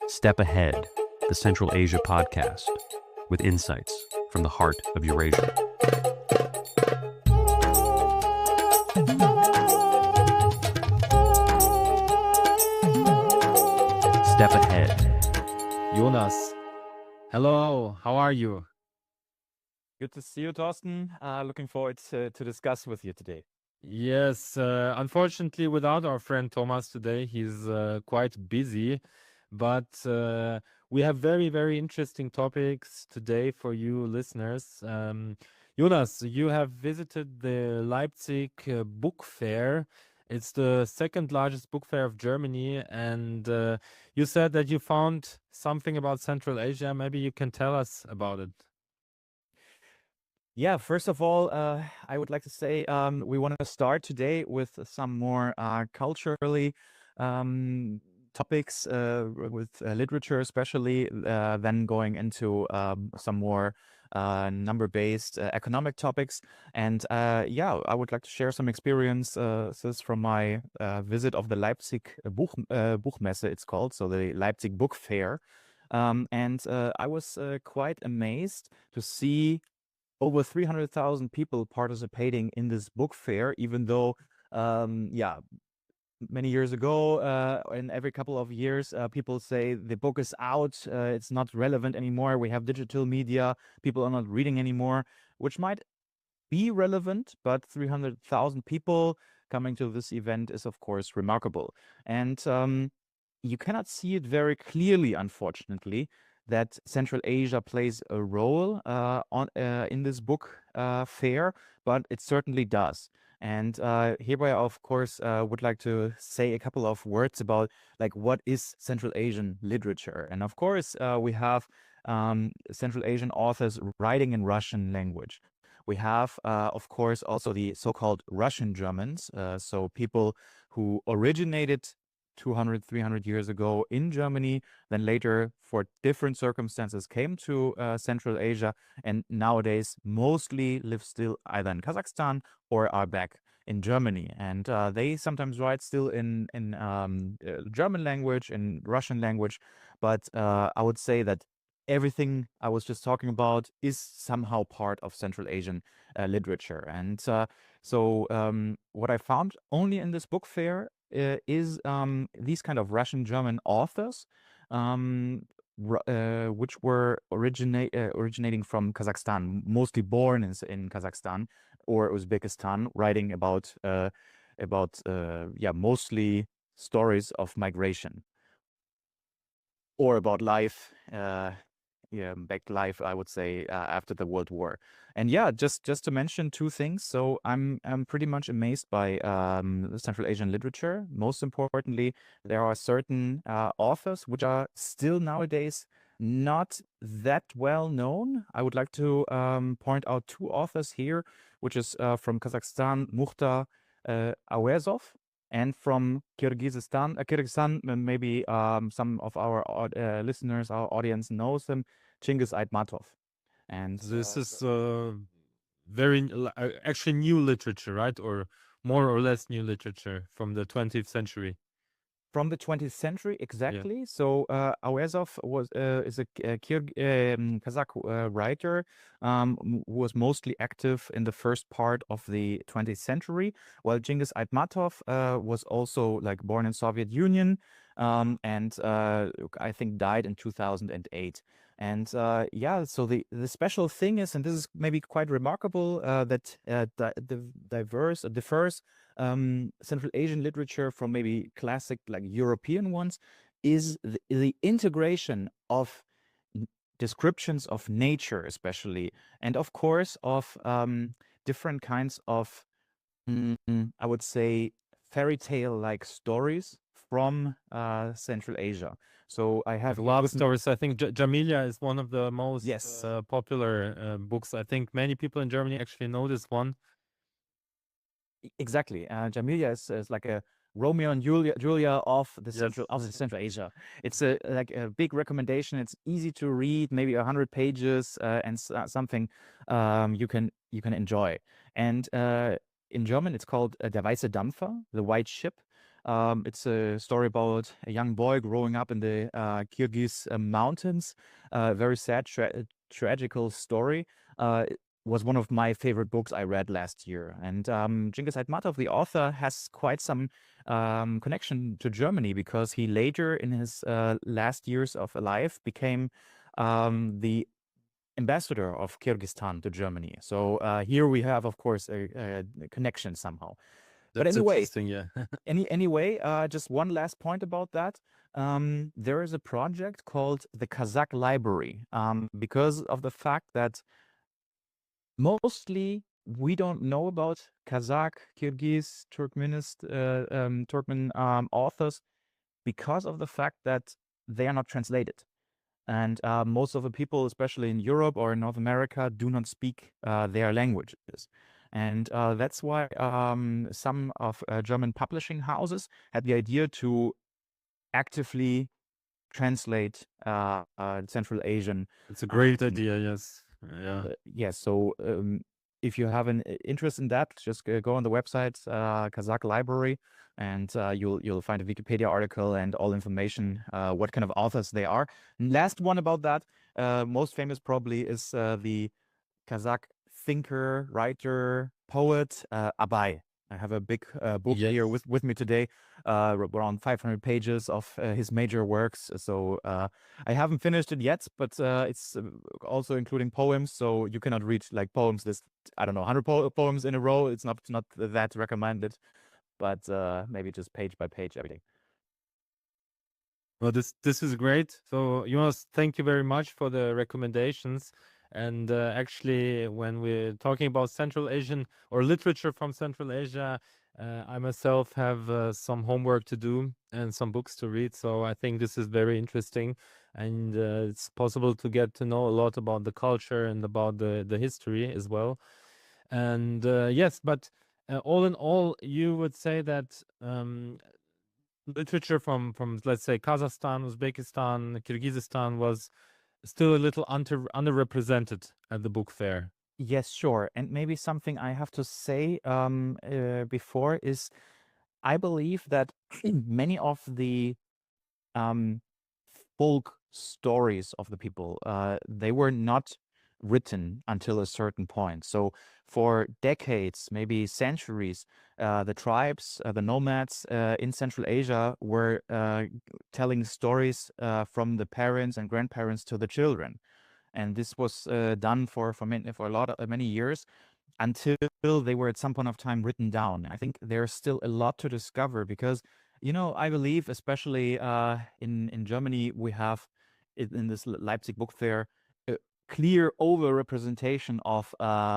Step Ahead, the Central Asia podcast, with insights from the heart of Eurasia. Step Ahead. Jonas, hello, how are you? Good to see you, Thorsten. Looking forward to discuss with you today. Yes, unfortunately, without our friend Thomas today, he's quite busy, but we have very, very interesting topics today for you listeners. Jonas, you have visited the Leipzig Book Fair. It's the second largest book fair of Germany, and you said that you found something about Central Asia. Maybe you can tell us about it. Yeah, first of all, I would like to say we want to start today with some more culturally topics with literature, especially, then going into some more number-based economic topics. And yeah, I would like to share some experiences from my visit of the Leipzig Buchmesse, it's called, so the Leipzig Book Fair. And I was quite amazed to see over 300,000 people participating in this book fair, even though, yeah, many years ago, and every couple of years, people say the book is out, it's not relevant anymore, we have digital media, people are not reading anymore, which might be relevant, but 300,000 people coming to this event is, of course, remarkable. And you cannot see it very clearly, unfortunately, that Central Asia plays a role in this book fair, but it certainly does. And hereby, of course, would like to say a couple of words about like what is Central Asian literature. And of course, we have Central Asian authors writing in Russian language. We have, of course, also the so-called Russian Germans, so people who originated 200, 300 years ago in Germany, then later for different circumstances came to Central Asia, and nowadays mostly live still either in Kazakhstan or are back in Germany. And they sometimes write still in German language, in Russian language, but I would say that everything I was just talking about is somehow part of Central Asian literature. And so what I found only in this book fair is these kind of Russian German authors, which were originating from Kazakhstan, mostly born in Kazakhstan or Uzbekistan, writing about yeah, mostly stories of migration or about life. Yeah, back to life, I would say, after the World War. And yeah, just to mention two things. So I'm pretty much amazed by Central Asian literature. Most importantly, there are certain authors which are still nowadays not that well known. I would like to point out two authors here, which is from Kazakhstan, Mukhtar Awezov, and from Kyrgyzstan, maybe some of our listeners, our audience knows him, Chingiz Aitmatov. And This is actually new literature, right? Or more or less new literature from the 20th century. From the 20th century, exactly. Yeah. So Awezov is a Kazakh writer who was mostly active in the first part of the 20th century, while Chingiz Aitmatov was also like born in Soviet Union and I think died in 2008. And yeah, so the special thing is, and this is maybe quite remarkable, that the differs Central Asian literature from maybe classic like European ones is the integration of descriptions of nature, especially, and of course of different kinds of, I would say, fairy tale like stories from Central Asia. So I have love stories. I think Jamilia is one of the most yes popular books. I think many people in Germany actually know this one. Exactly. Jamilia is like a Romeo and Julia of the Central Asia. It's like a big recommendation. It's easy to read, maybe 100 pages, and something you can enjoy. And in German, it's called Der weiße Dampfer, the white ship. It's a story about a young boy growing up in the Kyrgyz mountains. Very sad, tragical story. It was one of my favorite books I read last year. And Cengiz Aytmatov, the author, has quite some connection to Germany because he later, in his last years of life, became the ambassador of Kyrgyzstan to Germany. So here we have, of course, a connection somehow. But That's anyway, interesting. Yeah. anyway, just one last point about that. There is a project called the Kazakh Library because of the fact that mostly we don't know about Kazakh, Kyrgyz, Turkmen authors because of the fact that they are not translated. And most of the people, especially in Europe or in North America, do not speak their languages. And that's why some of German publishing houses had the idea to actively translate Central Asian. It's a great idea. Yes. Yeah. Yes, so if you have an interest in that, just go on the website Kazakh Library, and you'll find a Wikipedia article and all information what kind of authors they are. And last one about that, most famous probably is the Kazakh thinker, writer, poet Abay. I have a big book here Yes. with me today, around 500 pages of his major works. So I haven't finished it yet, but it's also including poems. So you cannot read like poems. This, I don't know, 100 poems in a row. It's not that recommended, but maybe just page by page everything. Well, this is great. So, Jonas, thank you very much for the recommendations. And actually, when we're talking about Central Asian or literature from Central Asia, I myself have some homework to do and some books to read. So I think this is very interesting, and it's possible to get to know a lot about the culture and about the history as well. And yes, but all in all, you would say that literature from let's say Kazakhstan, Uzbekistan, Kyrgyzstan was still a little underrepresented at the book fair. Yes, sure. And maybe something I have to say before is I believe that many of the um, folk stories of the people, they were not written until a certain point. So for decades, maybe centuries, the tribes, the nomads in Central Asia were telling stories from the parents and grandparents to the children. And this was done for many years until they were at some point of time written down. I think there's still a lot to discover because, I believe, especially in Germany, we have in this Leipzig Book Fair a clear overrepresentation of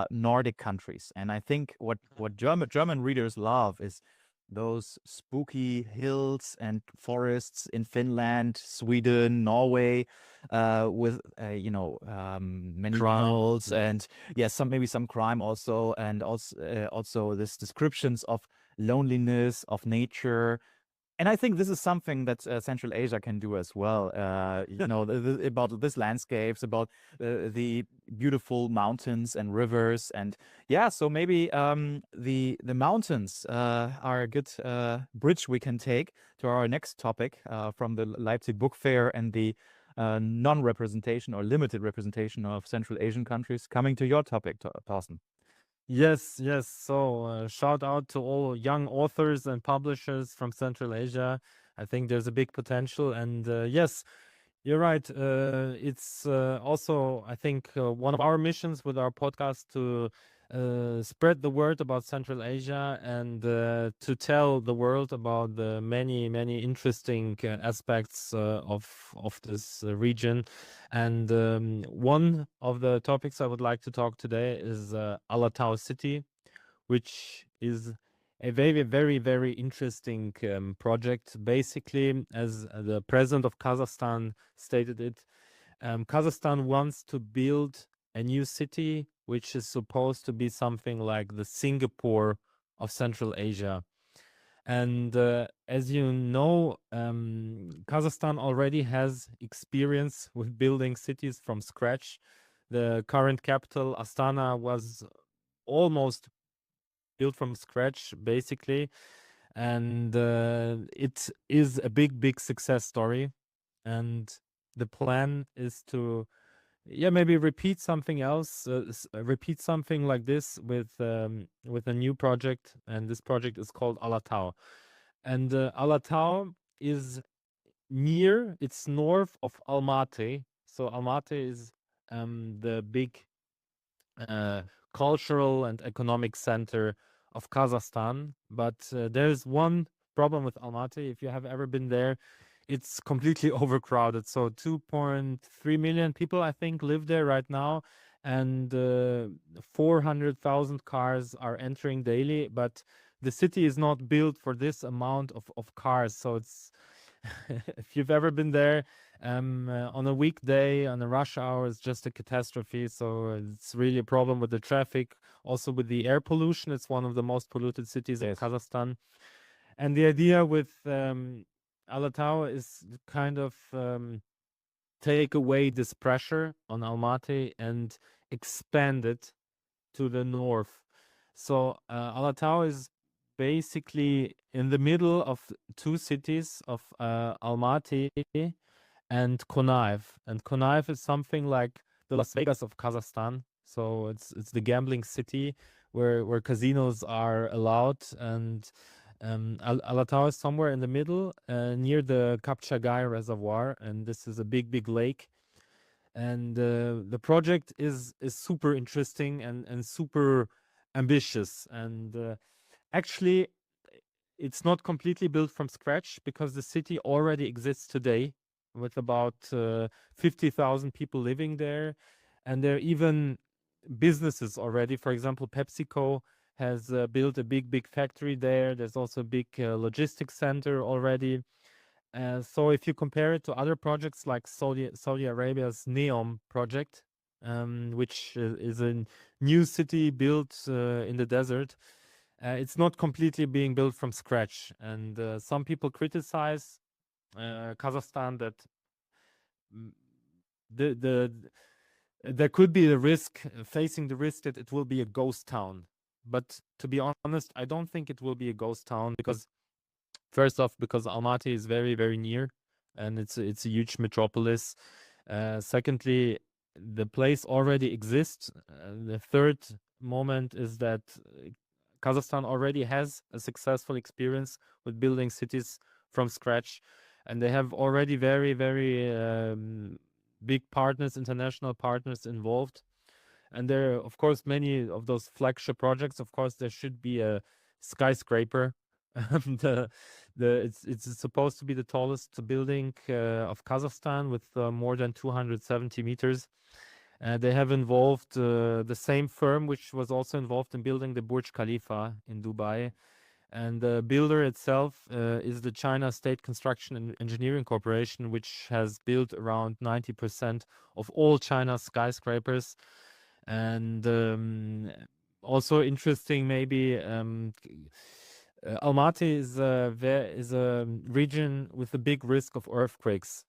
Nordic countries, and I think what German readers love is those spooky hills and forests in Finland, Sweden, Norway, with many Crime. animals and yes, maybe some crime also, and also this descriptions of loneliness of nature. And I think this is something that Central Asia can do as well. About these landscapes, about the beautiful mountains and rivers, and yeah. So maybe the mountains are a good bridge we can take to our next topic from the Leipzig Book Fair and the non-representation or limited representation of Central Asian countries. Coming to your topic, Thorsten. Yes, yes. So shout out to all young authors and publishers from Central Asia. I think there's a big potential, and yes, you're right. It's also, I think, one of our missions with our podcast to spread the word about Central Asia and to tell the world about the many, many interesting aspects of this region. And one of the topics I would like to talk today is Alatau city, which is a very, very, very interesting project. Basically, as the president of Kazakhstan stated it, Kazakhstan wants to build a new city, which is supposed to be something like the Singapore of Central Asia. And as you know, Kazakhstan already has experience with building cities from scratch. The current capital, Astana, was almost built from scratch, basically. and it is a big success story. And the plan is to, yeah, maybe repeat something else, repeat something like this with a new project, and this project is called Alatau. And Alatau is it's north of Almaty. So Almaty is the big uh, cultural and economic center of Kazakhstan. But there's one problem with Almaty. If you have ever been there, it's completely overcrowded. So 2.3 million people, I think, live there right now, and 400,000 cars are entering daily. But the city is not built for this amount of cars. So it's if you've ever been there, on a weekday, on a rush hour, it's just a catastrophe. So it's really a problem with the traffic, also with the air pollution. It's one of the most polluted cities in Yes. Kazakhstan. And the idea with Alatau is kind of take away this pressure on Almaty and expand it to the north. So Alatau is basically in the middle of two cities of Almaty and Konaev. And Konaev is something like the Las Vegas of Kazakhstan. So it's the gambling city where casinos are allowed. And Alatau is somewhere in the middle, near the Kapchagai Reservoir, and this is a big lake. And the project is super interesting and super ambitious. And actually, it's not completely built from scratch, because the city already exists today with about 50,000 people living there. And there are even businesses already. For example, PepsiCo has built a big factory there. There's also a big logistics center already. So if you compare it to other projects like Saudi Arabia's NEOM project, which is a new city built in the desert, it's not completely being built from scratch. And some people criticize Kazakhstan that mm, the there could be the risk, facing the risk that it will be a ghost town. But to be honest, I don't think it will be a ghost town, because first off, because Almaty is very near, and it's a huge metropolis. Secondly, the place already exists. The third moment is that Kazakhstan already has a successful experience with building cities from scratch, and they have already very big partners, international partners involved. And there are, of course, many of those flagship projects. Of course, there should be a skyscraper. It's supposed to be the tallest building of Kazakhstan, with more than 270 meters. They have involved the same firm which was also involved in building the Burj Khalifa in Dubai. And the builder itself is the China State Construction and Engineering Corporation, which has built around 90% of all China's skyscrapers. And also interesting, maybe, Almaty is a region with a big risk of earthquakes.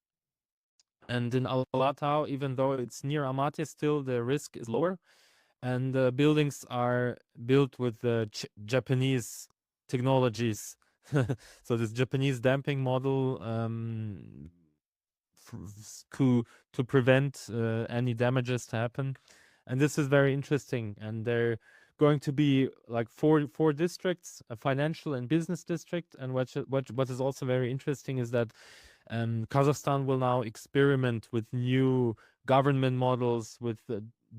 And in Alatau, even though it's near Almaty, still the risk is lower. And the buildings are built with the Japanese technologies. So this Japanese damping model, to prevent any damages to happen. And this is very interesting. And they're going to be like four districts: a financial and business district. And what is also very interesting is that Kazakhstan will now experiment with new government models, with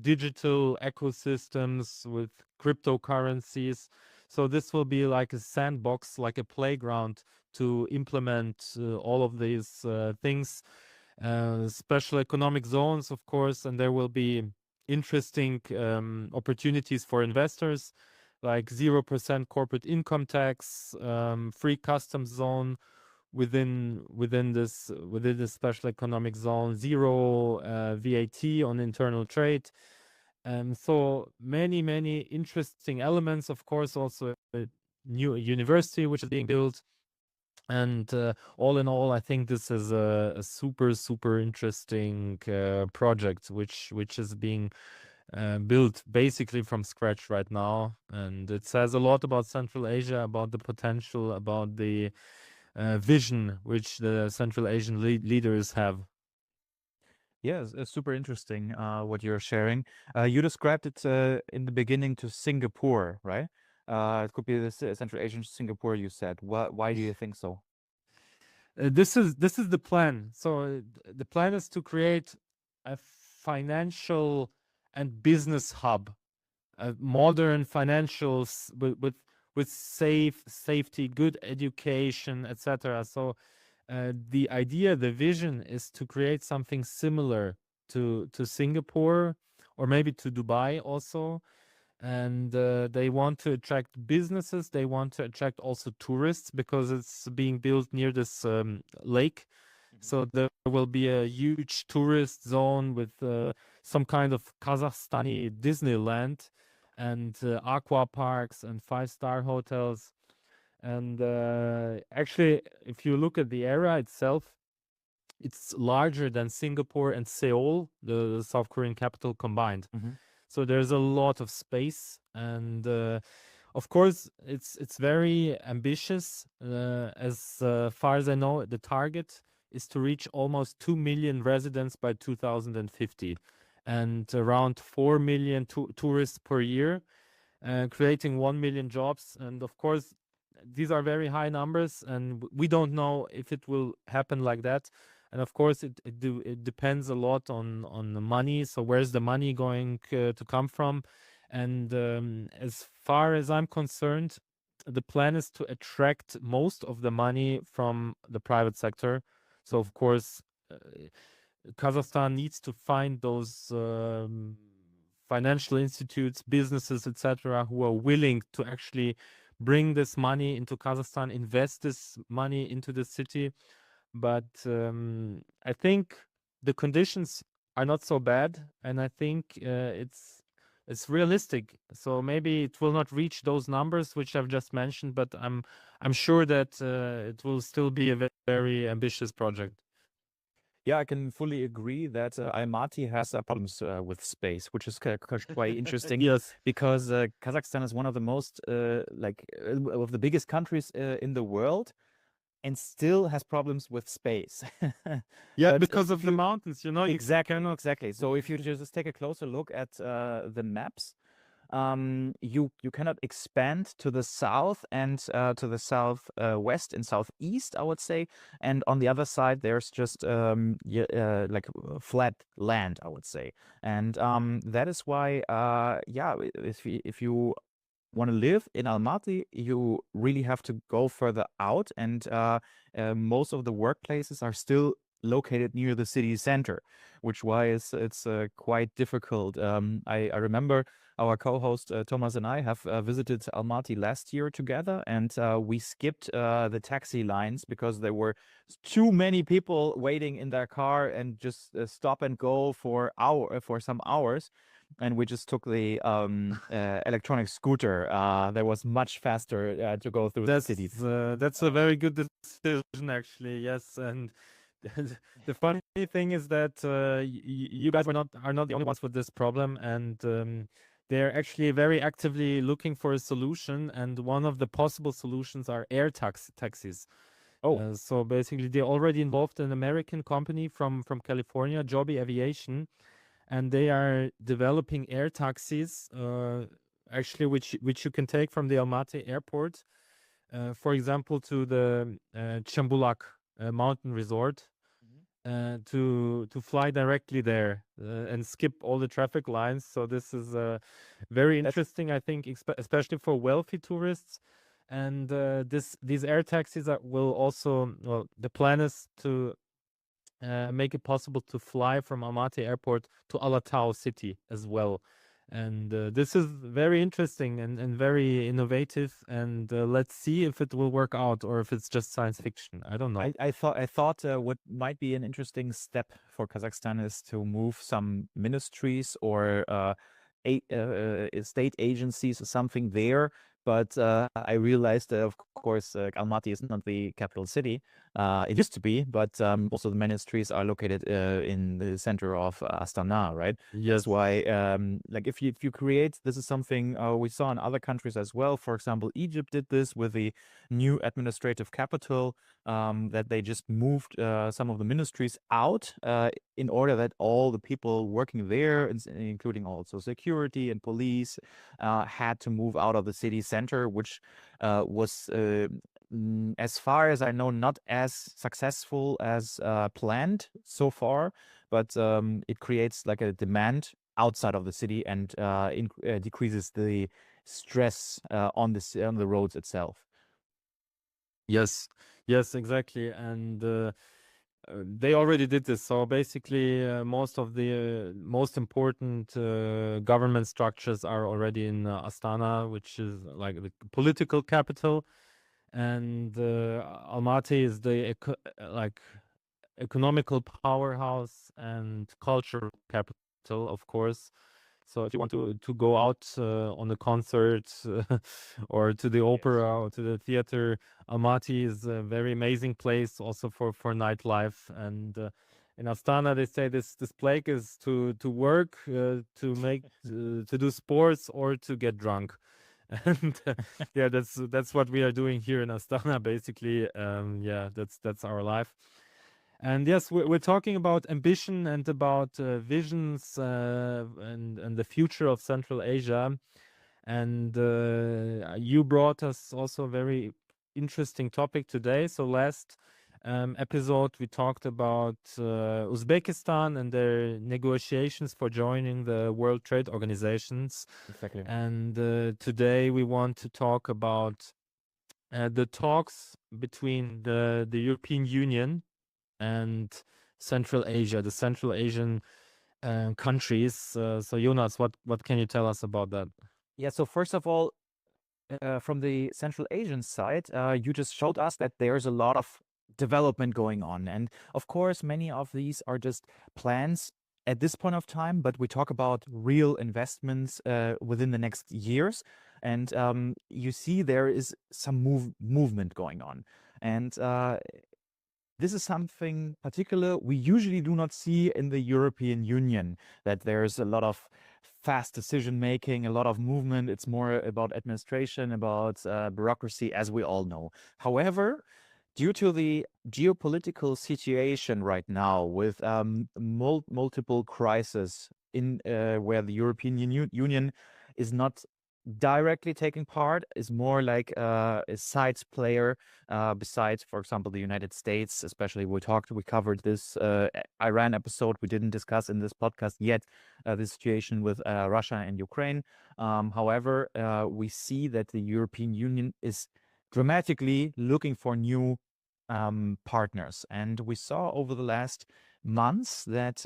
digital ecosystems, with cryptocurrencies. So this will be like a sandbox, like a playground to implement all of these things. Special economic zones, of course, and there will be interesting opportunities for investors, like 0% corporate income tax, free customs zone within this special economic zone, zero VAT on internal trade. So many interesting elements. Of course, also a new university which is being built. And all in all, I think this is a super interesting project, which is being built basically from scratch right now, and it says a lot about Central Asia, about the potential, about the vision which the Central Asian leaders have. Yes, it's super interesting what you're sharing. You described it in the beginning to Singapore, right? It could be the Central Asian Singapore, you said. Why do you think so? This is the plan. So the plan is to create a financial and business hub, a modern financials with safety, good education, etc. So the idea, the vision is to create something similar to Singapore or maybe to Dubai also. And they want to attract businesses. They want to attract also tourists because it's being built near this lake. So there will be a huge tourist zone with some kind of Kazakhstani Disneyland and aqua parks and five-star hotels. And actually, if you look at the area itself, it's larger than Singapore and Seoul, the South Korean capital, combined. So there's a lot of space, and of course, it's very ambitious. As far as I know, the target is to reach almost 2 million residents by 2050, and around 4 million tourists per year, creating 1 million jobs. And of course, these are very high numbers, and we don't know if it will happen like that. And of course, it depends a lot on the money. So where's the money going to come from? And as far as I'm concerned, the plan is to attract most of the money from the private sector. So of course, Kazakhstan needs to find those financial institutes, businesses, etc., who are willing to actually bring this money into Kazakhstan, invest this money into the city. But I think the conditions are not so bad, and I think it's realistic. So maybe it will not reach those numbers which I've just mentioned, but I'm sure that it will still be a very ambitious project. Yeah, I can fully agree that Almaty has problems with space, which is quite interesting. Yes. Because Kazakhstan is one of the most of the biggest countries in the world, and still has problems with space. Yeah, But because if of the you- mountains, you know, you Exactly, cannot. exactly. So if you just take a closer look at the maps, you cannot expand to the south and to the south west and southeast, I would say. And on the other side, there's just flat land, I would say. And that is why, if you want to live in Almaty, you really have to go further out, and most of the workplaces are still located near the city center, which why it's quite difficult. I remember our co-host Thomas and I have visited Almaty last year together, and we skipped the taxi lines because there were too many people waiting in their car and just stop and go for some hours. And we just took the electronic scooter. That was much faster to go through the cities. That's a very good decision, actually. Yes, and the funny thing is that you guys are not the only ones with this problem, and they're actually very actively looking for a solution. And one of the possible solutions are air taxis. Oh, So basically, they're already involved in an American company from California, Joby Aviation, and they are developing air taxis, actually, which you can take from the Almaty airport, for example, to the Chambulak mountain resort, to fly directly there and skip all the traffic lines. So this is very interesting, I think, especially for wealthy tourists. And these air taxis will also, well, the plan is to make it possible to fly from Almaty Airport to Alatau city as well. And this is very interesting and very innovative. And let's see if it will work out or if it's just science fiction. I don't know. I thought what might be an interesting step for Kazakhstan is to move some ministries or state agencies or something there. But I realized, of course, Almaty is not the capital city. It used to be, but also the ministries are located in the center of Astana, right? That's Yes. why, like, if you create, this is something we saw in other countries as well. For example, Egypt did this with the new administrative capital, that they just moved some of the ministries out in order that all the people working there, including also security and police, had to move out of the city center, which was, as far as I know, not as successful as planned so far. But it creates like a demand outside of the city and decreases the stress on the roads itself. Yes, yes, exactly. And they already did this. So basically, most of the most important government structures are already in Astana, which is like the political capital. And Almaty is the like economical powerhouse and cultural capital, of course. So if you want to go out on a concert or to the opera or to the theater, Almaty is a very amazing place also for nightlife. And in Astana, they say this plague is to work, to make to do sports or to get drunk. And yeah, that's what we are doing here in Astana, basically. Yeah, that's our life. And yes, we're talking about ambition and about visions and the future of Central Asia. And you brought us also a very interesting topic today. So last episode, we talked about Uzbekistan and their negotiations for joining the World Trade Organizations. Exactly. And today we want to talk about the talks between the European Union and Central Asia, the Central Asian countries. So Jonas, what can you tell us about that? Yeah, so first of all, from the Central Asian side, you just showed us that there's a lot of development going on. And of course, many of these are just plans at this point of time, but we talk about real investments within the next years. And you see there is some movement going on. And this is something particular we usually do not see in the European Union, that there's a lot of fast decision making, a lot of movement. It's more about administration, about bureaucracy, as we all know. However, due to the geopolitical situation right now, with multiple crises in where the European Union is not directly taking part, is more like a side player besides, for example, the United States. Especially, we covered this Iran episode. We didn't discuss in this podcast yet the situation with Russia and Ukraine. However, we see that the European Union is dramatically looking for new partners, and we saw over the last months that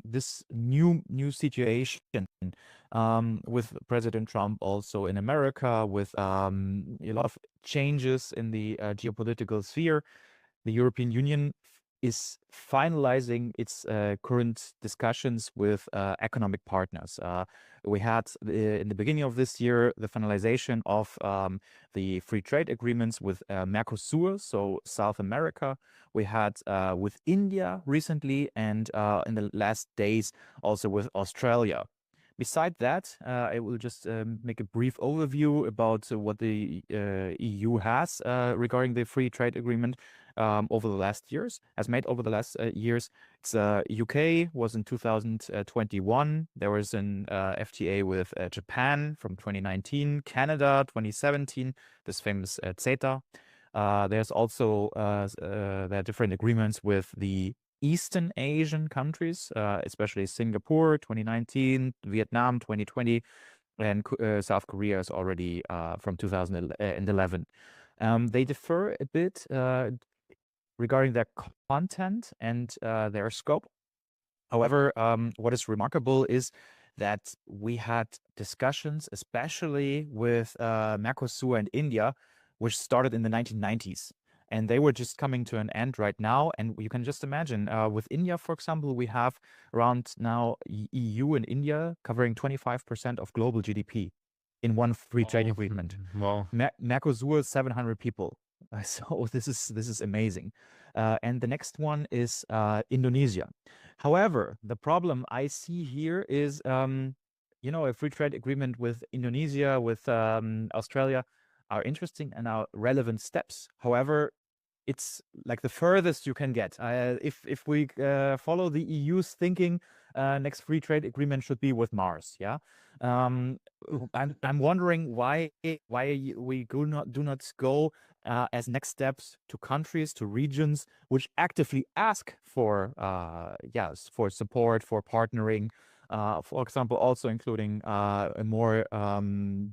this new situation with President Trump also in America, with a lot of changes in the geopolitical sphere, the European Union is finalizing its current discussions with economic partners. We had in the beginning of this year the finalization of the free trade agreements with Mercosur, so South America. We had with India recently, and in the last days also with Australia. Beside that, I will just make a brief overview about what the EU has regarding the free trade agreement over the last years, has made over the last years. It's UK was in 2021. There was an FTA with Japan from 2019, Canada 2017, this famous CETA. There's also there are different agreements with the Eastern Asian countries, especially Singapore 2019, Vietnam 2020, and South Korea is already from 2011. They differ a bit regarding their content and their scope. However, what is remarkable is that we had discussions, especially with Mercosur and India, which started in the 1990s. And they were just coming to an end right now. And you can just imagine, with India, for example, we have around now EU and India covering 25% of global GDP in one free trade agreement. Wow. Mercosur, 700 people. So this is amazing. and the next one is Indonesia. However, the problem I see here is, a free trade agreement with Indonesia, with Australia, are interesting and are relevant steps. However, it's like the furthest you can get. If we follow the EU's thinking, next free trade agreement should be with Mars. Yeah, I'm wondering why we do not go as next steps to countries, to regions which actively ask for for support, for partnering. For example, also including a more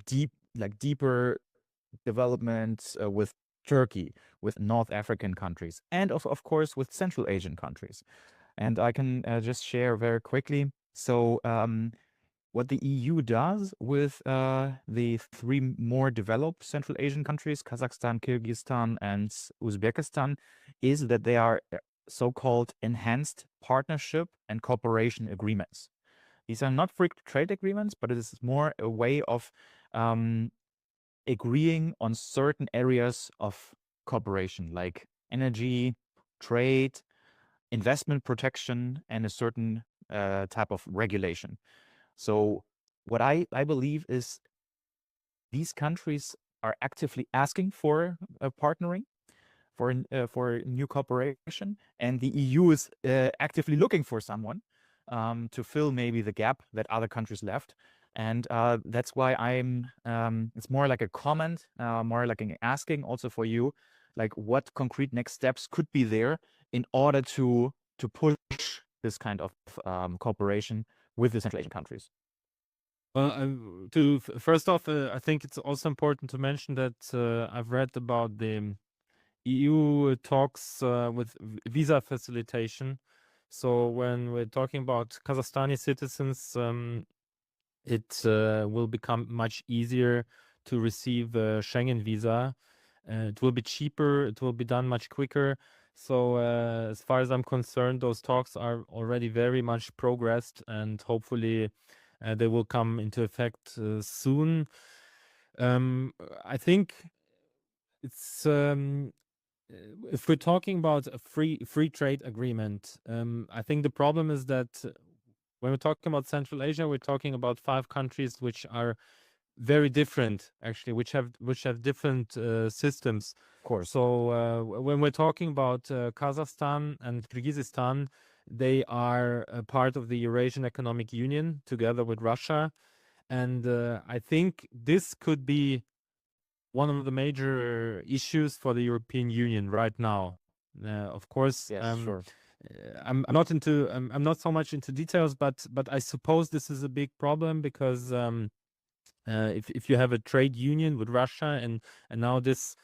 deeper development with Turkey, with North African countries, and of course with Central Asian countries. And I can just share very quickly. So what the EU does with the three more developed Central Asian countries, Kazakhstan, Kyrgyzstan, and Uzbekistan, is that they are so-called enhanced partnership and cooperation agreements. These are not free trade agreements, but it is more a way of agreeing on certain areas of cooperation, like energy, trade, investment protection, and a certain type of regulation. So what I believe is these countries are actively asking for partnering, for new cooperation, and the EU is actively looking for someone to fill maybe the gap that other countries left. And that's why it's more like a comment, more like an asking also for you, like what concrete next steps could be there in order to push this kind of cooperation with the Central Asian countries. Well, first off, I think it's also important to mention that I've read about the EU talks with visa facilitation. So when we're talking about Kazakhstani citizens, it will become much easier to receive a Schengen visa. It will be cheaper. It will be done much quicker. So as far as I'm concerned, those talks are already very much progressed, and hopefully they will come into effect soon. I think it's if we're talking about a free trade agreement, I think the problem is that when we're talking about Central Asia, we're talking about 5 countries which are very different, actually, which have different systems. Of course. So when we're talking about Kazakhstan and Kyrgyzstan, they are a part of the Eurasian Economic Union together with Russia, and I think this could be one of the major issues for the European Union right now. Of course, Yes, sure. I'm not so much into details, but I suppose this is a big problem because if you have a trade union with Russia and now this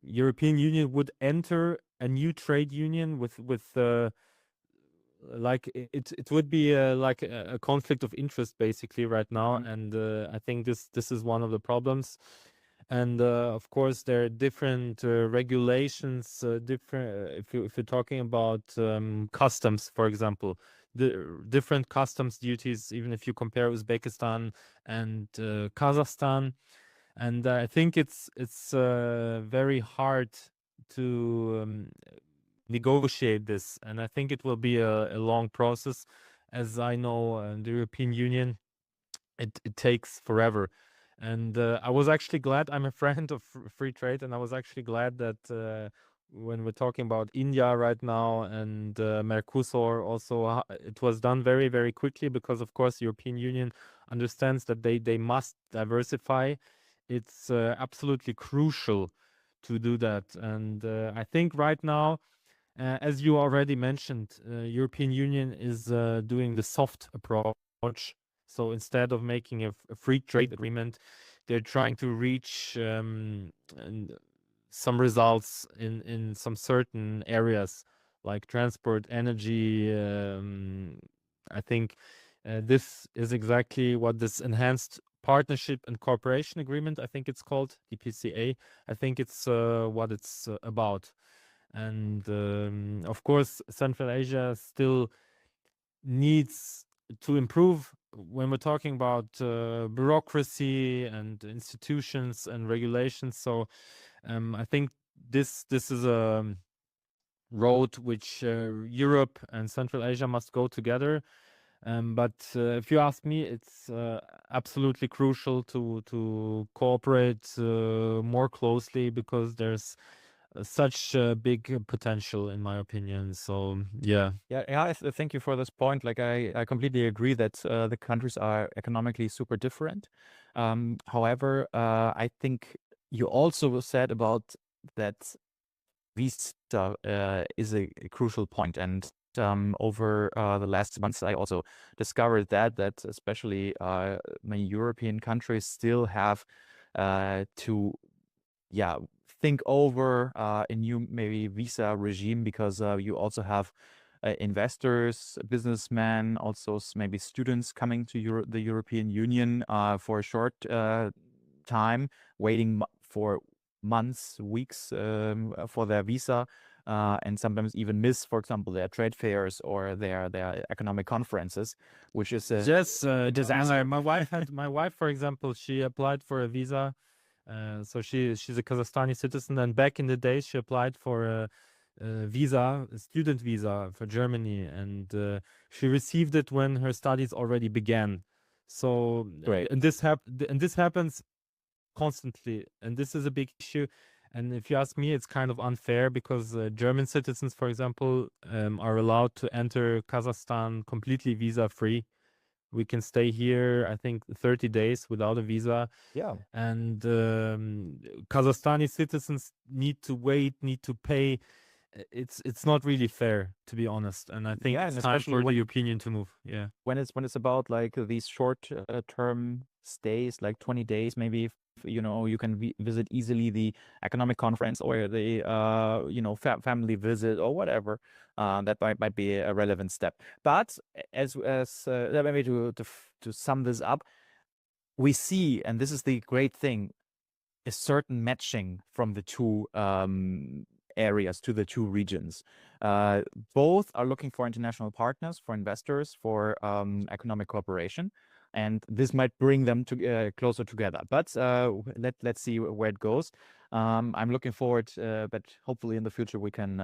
European Union would enter a new trade union with like it would be like a conflict of interest basically right now, and I think this is one of the problems. And of course there are different regulations, different if you're talking about customs, for example, the different customs duties, even if you compare Uzbekistan and Kazakhstan. And I think it's very hard to negotiate this, and I think it will be a long process. As I know, the European Union, it takes forever. And I was actually glad. I'm a friend of free trade, and I was actually glad that when we're talking about India right now and Mercosur also, it was done very, very quickly because, of course, the European Union understands that they must diversify. It's absolutely crucial to do that. And I think right now, as you already mentioned, European Union is doing the soft approach. So instead of making a free trade agreement, they're trying to reach some results in some certain areas like transport, energy. I think this is exactly what this enhanced partnership and cooperation agreement, I think it's called DPCA. I think it's what it's about. And of course, Central Asia still needs to improve when we're talking about bureaucracy and institutions and regulations. So I think this is a road which Europe and Central Asia must go together. But if you ask me, it's absolutely crucial to cooperate more closely, because there's such big potential, in my opinion. So yeah. Thank you for this point. Like I completely agree that the countries are economically super different. However, I think you also said about that visa is a crucial point, and over the last months, I also discovered that especially many European countries still have to think over a new maybe visa regime, because you also have investors, businessmen, also maybe students coming to the European Union for a short time, waiting for months, weeks for their visa, and sometimes even miss, for example, their trade fairs or their economic conferences, which is a Yes, disaster. my wife, for example, she applied for a visa. So she's a Kazakhstani citizen, and back in the days, she applied for a student visa for Germany, and she received it when her studies already began. So Great. and this happens constantly, and this is a big issue. And if you ask me, it's kind of unfair, because German citizens, for example, are allowed to enter Kazakhstan completely visa free. We can stay here, I think, 30 days without a visa. Yeah. And Kazakhstani citizens need to wait, need to pay. It's not really fair, to be honest. And I think Yeah, it's and time especially for the European Union to move. Yeah. when it's about like these short term stays, like 20 days, maybe, you can visit easily the economic conference or the family visit or whatever. That might be a relevant step. But as maybe to sum this up, we see, and this is the great thing, a certain matching from the two areas to the two regions. Both are looking for international partners, for investors, for economic cooperation, and this might bring them to closer together. But let's see where it goes. I'm looking forward, but hopefully in the future we can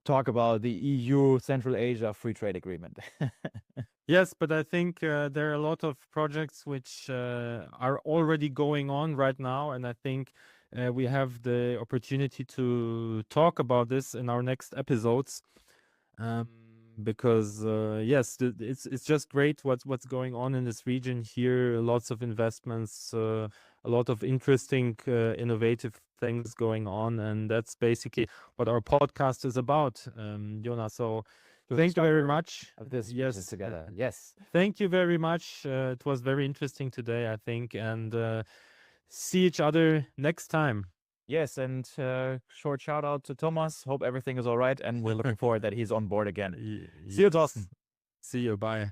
talk about the EU Central Asia Free Trade Agreement. Yes, but I think there are a lot of projects which are already going on right now, and I think we have the opportunity to talk about this in our next episodes. Because yes, it's just great what's going on in this region here. Lots of investments, a lot of interesting, innovative things going on, and that's basically what our podcast is about, Jonas. So thank you very much. Of this Yes, together. Yes. thank you very much. It was very interesting today, I think, and see each other next time. Yes, and short shout out to Thomas. Hope everything is all right, and we're looking forward that he's on board again. See you, Thorsten. See you. Bye.